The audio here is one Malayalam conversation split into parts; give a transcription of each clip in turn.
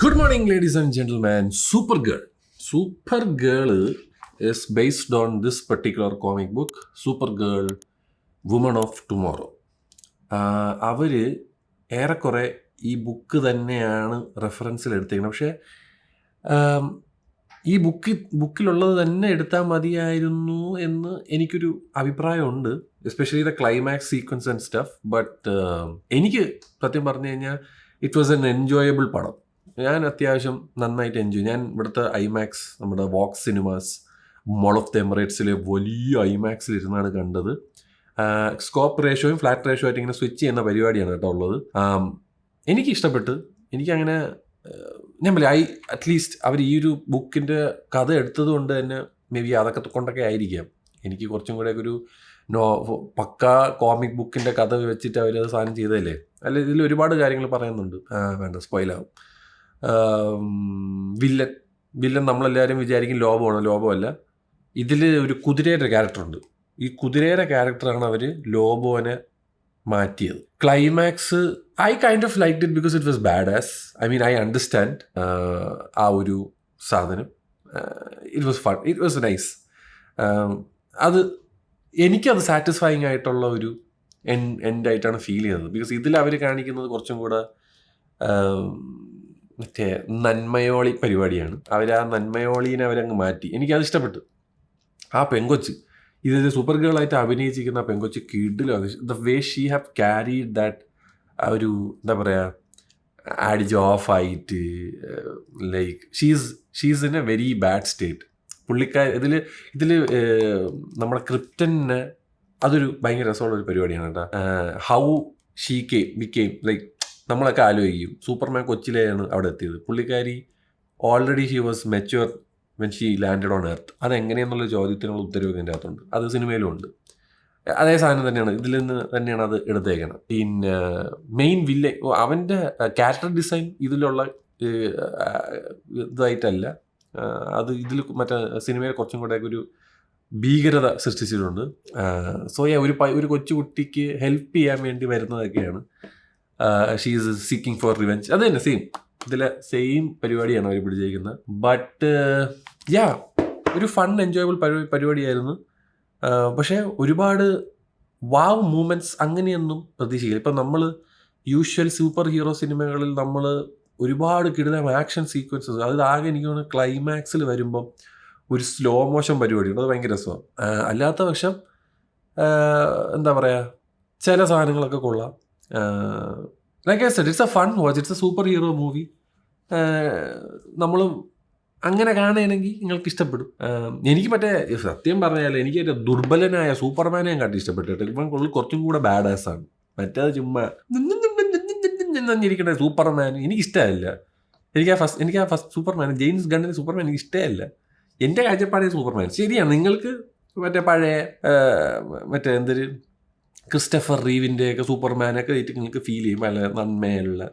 Good morning, ladies and gentlemen. Supergirl. Supergirl is based on this particular comic book, Supergirl, Woman of Tomorrow. അവർ ഏറെക്കുറെ ഈ ബുക്ക് തന്നെയാണ് റെഫറൻസിൽ എടുത്തേക്കുന്നത്. പക്ഷേ ഈ ബുക്കിലുള്ളത് തന്നെ എടുത്താൽ മതിയായിരുന്നു എന്ന് എനിക്കൊരു അഭിപ്രായമുണ്ട്, especially the climax sequence and stuff. But എനിക്ക് സത്യം പറഞ്ഞു കഴിഞ്ഞാൽ ഇറ്റ് വാസ് എൻ എൻജോയബിൾ പടം. ഞാൻ അത്യാവശ്യം നന്നായിട്ട് എൻജോയ്. ഞാൻ ഇവിടുത്തെ ഐമാക്സ്, നമ്മുടെ Vox cinemas, mall of the എമിറേറ്റ്സിലെ വലിയ ഐമാക്സിൽ ഇരുന്നാണ് കണ്ടത്. സ്കോപ്പ് റേഷ്യോയും ഫ്ലാറ്റ് റേഷ്യോ ആയിട്ട് ഇങ്ങനെ സ്വിച്ച് ചെയ്യുന്ന പരിപാടിയാണ് കേട്ടോ ഉള്ളത്. എനിക്ക് ഇഷ്ടപ്പെട്ട്. എനിക്കങ്ങനെ ഞാൻ പറയാം, അറ്റ്ലീസ്റ്റ് അവർ ഈ ഒരു ബുക്കിൻ്റെ കഥ എടുത്തത് കൊണ്ട് തന്നെ മേ ബി അതൊക്കെ കൊണ്ടൊക്കെ ആയിരിക്കാം എനിക്ക് കുറച്ചും കൂടെ ഒരു പക്കാ കോമിക് ബുക്കിൻ്റെ കഥ വെച്ചിട്ട് അവരത് സാധനം ചെയ്തതല്ലേ. അല്ല, ഇതിൽ ഒരുപാട് കാര്യങ്ങൾ പറയുന്നുണ്ട്, വേണ്ട സ്പോയിലാവും. വില്ലൻ നമ്മളെല്ലാവരും വിചാരിക്കും ലോബോയല്ല. ഇതിൽ ഒരു കുതിരയുടെ ക്യാരക്ടറുണ്ട്. ഈ കുതിരയുടെ ക്യാരക്ടറാണ് അവർ ലോബോനെ മാറ്റിയത്. Climax I kind of liked it because it was bad as. I understand ആ ഒരു സാധനം. It was fun, it was nice. അത് എനിക്കത് സാറ്റിസ്ഫൈങ് ആയിട്ടുള്ള ഒരു എൻഡായിട്ടാണ് ഫീൽ ചെയ്യുന്നത്. ബിക്കോസ് ഇതിൽ അവർ കാണിക്കുന്നത് കുറച്ചും കൂടെ മറ്റേ നന്മയോളി പരിപാടിയാണ്. അവർ ആ നന്മയോളീനെ അവരങ്ങ് മാറ്റി. എനിക്കത് ഇഷ്ടപ്പെട്ടു. ആ പെങ്കൊച്ച് ഇതിൽ സൂപ്പർ ഗേളായിട്ട് അഭിനയിച്ചിരിക്കുന്ന ആ പെങ്കൊച്ച് കിഡിലാണ്. The way she have carried that ആ ഒരു എന്താ പറയുക, ആഡിജ് ഓഫ് ആയിട്ട്, like she's in a very bad state. ഇതിൽ നമ്മുടെ ക്രിപ്റ്റന് അതൊരു ഭയങ്കര രസമുള്ളൊരു പരിപാടിയാണ് കേട്ടോ. ഹൗ ഷീ ബിക്കെയിം ലൈക്ക് നമ്മളൊക്കെ ആലോചിക്കും, സൂപ്പർമാൻ കൊച്ചിലെയാണ് അവിടെ എത്തിയത്. പുള്ളിക്കാരി already she was mature when she landed on earth. അതെങ്ങനെയെന്നുള്ള ചോദ്യത്തിനുള്ള ഉത്തരവ് എൻ്റെ അകത്തുണ്ട്. അത് സിനിമയിലും ഉണ്ട്. അതേ സാധനം തന്നെയാണ് ഇതിൽ നിന്ന് തന്നെയാണ് അത് എടുത്തേക്കണം. പിന്നെ മെയിൻ വില്ലൻ, അവൻ്റെ ക്യാരക്ടർ ഡിസൈൻ ഇതിലുള്ള ഇതായിട്ടല്ല, അത് ഇതിൽ മറ്റേ സിനിമയിൽ കുറച്ചും കൂടെ ഒരു ഭീകരത സൃഷ്ടിച്ചിട്ടുണ്ട്. സോ ഒരു കൊച്ചുകുട്ടിക്ക് ഹെൽപ്പ് ചെയ്യാൻ വേണ്ടി വരുന്നതൊക്കെയാണ്. She is seeking for revenge. അത് തന്നെ ഇതിലെ സെയിം പരിപാടിയാണ് അവർ പിടിച്ചേക്കുന്നത്. ബട്ട് ഒരു ഫൺ എൻജോയബിൾ പരിപാടിയായിരുന്നു. പക്ഷേ ഒരുപാട് വാവ് മൂമെൻറ്റ്സ് അങ്ങനെയൊന്നും പ്രതീക്ഷിക്കില്ല. ഇപ്പം നമ്മൾ യൂഷ്വൽ സൂപ്പർ ഹീറോ സിനിമകളിൽ നമ്മൾ ഒരുപാട് കിടിലം ആക്ഷൻ സീക്വൻസസ്, ആകെ എനിക്ക് തോന്നുന്നു ക്ലൈമാക്സിൽ വരുമ്പം ഒരു സ്ലോ മോഷൻ പരിപാടിയുണ്ട്. അത് ഭയങ്കര രസമാണ്. അല്ലാത്ത പക്ഷം എന്താ പറയുക, ചില സാധനങ്ങളൊക്കെ കൊള്ളാം. Like I said, it's a fun watch. It's a super hero movie. നമ്മൾ അങ്ങനെ കാണുകയാണെങ്കിൽ നിങ്ങൾക്ക് ഇഷ്ടപ്പെടും. എനിക്ക് മറ്റേ സത്യം പറഞ്ഞാൽ എനിക്ക് ദുർബലനായ സൂപ്പർമാനെ കാട്ടി ഇഷ്ടപ്പെട്ടു കേട്ടോ. ഇപ്പം കുറച്ചും കൂടെ ബാഡ് ആസാണ്. മറ്റേത് ചുമ്മാ ഇരിക്കണ സൂപ്പർമാൻ എനിക്കിഷ്ടമല്ല. എനിക്ക് ആ ഫസ്റ്റ് സൂപ്പർമാൻ, ജെയിംസ് ഗണ്ണിന് സൂപ്പർമാൻ എനിക്ക് ഇഷ്ടമല്ല. എൻ്റെ കാഴ്ചപ്പാടിൽ സൂപ്പർമാൻ ശരിയാണ്. നിങ്ങൾക്ക് മറ്റേ പഴയ മറ്റേ എന്തൊരു ക്രിസ്റ്റഫർ റീവിൻ്റെയൊക്കെ സൂപ്പർമാനൊക്കെ നിങ്ങൾക്ക് ഫീൽ ചെയ്യും. പല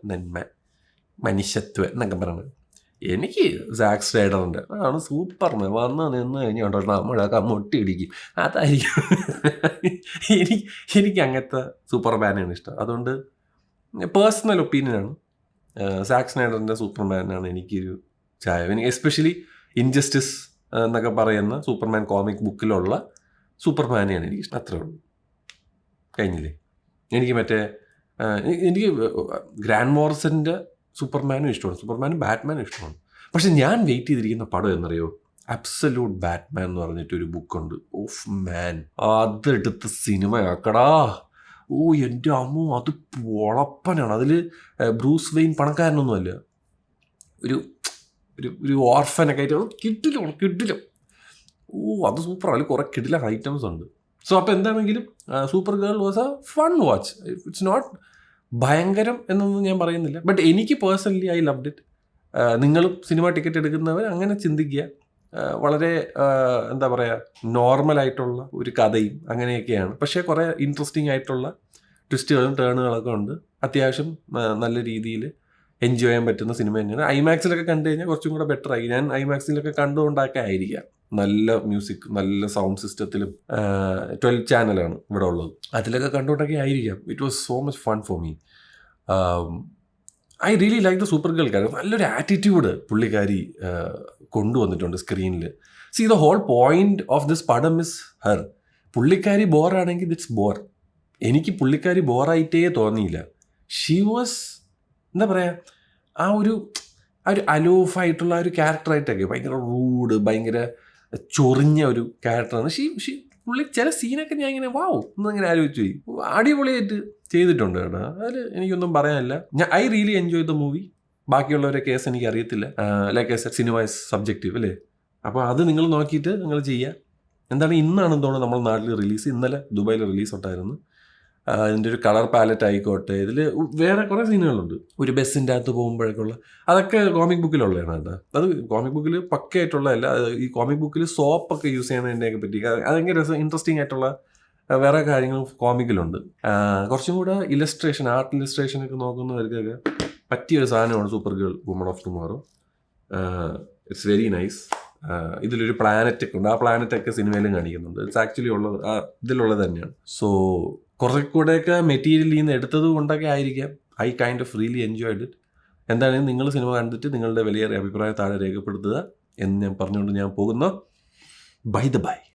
നന്മ മനുഷ്യത്വം എന്നൊക്കെ പറയുന്നത്. എനിക്ക് സാക്ക് സ്നൈഡറിൻ്റെ ആണ് സൂപ്പർമാൻ. വന്ന് നിന്ന് കഴിഞ്ഞോട്ടോ നമ്മളൊക്കെ മുട്ടി ഇടിക്കും. അതായിരിക്കും എനിക്ക് അങ്ങനത്തെ സൂപ്പർമാനാണ് ഇഷ്ടം. അതുകൊണ്ട് പേഴ്സണൽ ഒപ്പീനിയനാണ്, സാക്ക് സ്നൈഡറിൻ്റെ സൂപ്പർമാനാണ് എനിക്കൊരു ചായ. എസ്പെഷ്യലി ഇൻജസ്റ്റിസ് എന്നൊക്കെ പറയുന്ന സൂപ്പർമാൻ കോമിക് ബുക്കിലുള്ള സൂപ്പർമാനെയാണ് എനിക്കിഷ്ടം. അത്രേ ഉള്ളൂ, കഴിഞ്ഞില്ലേ. എനിക്ക് ഗ്രാൻഡ് മോറിസൻ്റെ സൂപ്പർമാനും ഇഷ്ടമാണ്, സൂപ്പർമാനും ബാറ്റ്മാനും ഇഷ്ടമാണ്. പക്ഷെ ഞാൻ വെയിറ്റ് ചെയ്തിരിക്കുന്ന പടം എന്നറിയോ, അബ്സല്യൂട്ട് ബാറ്റ്മാൻ എന്ന് പറഞ്ഞിട്ടൊരു ബുക്കുണ്ട്. ഓഫ് മാൻ, അതെടുത്ത് സിനിമയാക്കടാ. എൻ്റെ അമ്മ, അത് പൊളപ്പനാണ്. അതിൽ ബ്രൂസ് വെയിൻ പണക്കാരനൊന്നുമല്ല, ഒരു ഓർഫനൊക്കെ ആയിട്ട് കിട്ടില്ല. അത് സൂപ്പറാണ്. അതിൽ കുറേ കിടില ഐറ്റംസ് ഉണ്ട്. സോ അപ്പോൾ എന്താണെങ്കിലും Supergirl was a fun watch. It's not ഭയങ്കരം എന്നൊന്നും ഞാൻ പറയുന്നില്ല, ബട്ട് എനിക്ക് പേഴ്സണലി ഐ ലവ്ഡ് ഇറ്റ്. നിങ്ങളും സിനിമ ടിക്കറ്റ് എടുക്കുന്നവർ അങ്ങനെ ചിന്തിക്കുക. വളരെ എന്താ പറയുക, നോർമലായിട്ടുള്ള ഒരു കഥയും അങ്ങനെയൊക്കെയാണ്. പക്ഷേ കുറേ ഇൻട്രസ്റ്റിംഗ് ആയിട്ടുള്ള ട്വിസ്റ്റുകളും ടേണുകളൊക്കെ ഉണ്ട്. അത്യാവശ്യം നല്ല രീതിയിൽ എൻജോയ് ചെയ്യാൻ പറ്റുന്ന സിനിമ തന്നെയാണ്. ഐമാക്സിലൊക്കെ കണ്ടു കഴിഞ്ഞാൽ കുറച്ചും കൂടെ ബെറ്ററായി. ഞാൻ ഐമാക്സിലൊക്കെ കണ്ടുകൊണ്ടൊക്കെ ആയിരിക്കാം. നല്ല മ്യൂസിക്, നല്ല സൗണ്ട് സിസ്റ്റത്തിലും 12 ചാനലാണ് ഇവിടെ ഉള്ളത്. അതിലൊക്കെ കണ്ടുകൊണ്ടൊക്കെ ആയിരിക്കാം. It was so much fun for me. I really like the Supergirl കാരണം നല്ലൊരു ആറ്റിറ്റ്യൂഡ് പുള്ളിക്കാരി കൊണ്ടുവന്നിട്ടുണ്ട് സ്ക്രീനിൽ. See the whole point of this പടം ഇസ് ഹർ. പുള്ളിക്കാരി ബോറാണെങ്കിൽ ഇറ്റ്സ് ബോർ. എനിക്ക് പുള്ളിക്കാരി ബോറായിട്ടേ തോന്നിയില്ല. ഷീ വാസ് എന്താ പറയുക, ആ ഒരു അലൂഫായിട്ടുള്ള ആ ഒരു ക്യാരക്ടറായിട്ടൊക്കെ ഭയങ്കര റൂഡ്, ഭയങ്കര ചൊറിഞ്ഞ ഒരു ക്യാരക്ടറാണ്. പുള്ളി ചില സീനൊക്കെ ഞാൻ ഇങ്ങനെ വാവ് എന്നിങ്ങനെ ആലോചിച്ചു പോയി. അടിപൊളിയായിട്ട് ചെയ്തിട്ടുണ്ട് കേട്ടോ. അതിൽ എനിക്കൊന്നും പറയാനില്ല. I really enjoy the movie. ബാക്കിയുള്ളവരെ കേസ് എനിക്ക് അറിയത്തില്ല. Like I said, cinema is subjective അല്ലേ. അപ്പോൾ അത് നിങ്ങൾ നോക്കിയിട്ട് നിങ്ങൾ ചെയ്യുക. എന്താണ് ഇന്നാണെന്ന് തോന്നുന്നു നമ്മുടെ നാട്ടിൽ റിലീസ്. ഇന്നലെ ദുബായിൽ റിലീസ് ഉണ്ടായിരുന്നു. ഇതിൻ്റെ ഒരു കളർ പാലറ്റ് ആയിക്കോട്ടെ, ഇതിൽ വേറെ കുറേ സീനുകളുണ്ട്. ഒരു ബസ്സിൻ്റെ അകത്ത് പോകുമ്പോഴേക്കുള്ള അതൊക്കെ കോമിക് ബുക്കിലുള്ളതാണ് കേട്ടോ. അത് കോമിക് ബുക്കിൽ പക്കയായിട്ടുള്ളതല്ല. ഈ കോമിക് ബുക്കിൽ സോപ്പൊക്കെ യൂസ് ചെയ്യുന്നതിൻ്റെയൊക്കെ പറ്റി ഭയങ്കര ഇൻട്രസ്റ്റിംഗ് ആയിട്ടുള്ള വേറെ കാര്യങ്ങളും കോമിക്കിലുണ്ട്. കുറച്ചും കൂടെ ഇലസ്ട്രേഷൻ, ആർട്ട് ഇലസ്ട്രേഷനൊക്കെ നോക്കുന്നവർക്കൊക്കെ പറ്റിയൊരു സാധനമാണ് super girl woman of tomorrow. It's very nice. ഇതിലൊരു പ്ലാനറ്റ് ഒക്കെ ഉണ്ട്. ആ പ്ലാനറ്റൊക്കെ സിനിമയിലും കാണിക്കുന്നുണ്ട്. ഇറ്റ്സ് ആക്ച്വലി ഉള്ളത് ഇതിലുള്ളത് തന്നെയാണ്. സോ കുറേ കൂടെയൊക്കെ മെറ്റീരിയലിൽ നിന്ന് എടുത്തത് കൊണ്ടൊക്കെ ആയിരിക്കാം I kind of really enjoyed it. എന്തായാലും നിങ്ങൾ സിനിമ കണ്ടിട്ട് നിങ്ങളുടെ വലിയ അഭിപ്രായം താഴെ രേഖപ്പെടുത്തുക എന്ന് ഞാൻ പറഞ്ഞുകൊണ്ട് ഞാൻ പോകുന്നു. Bye the by.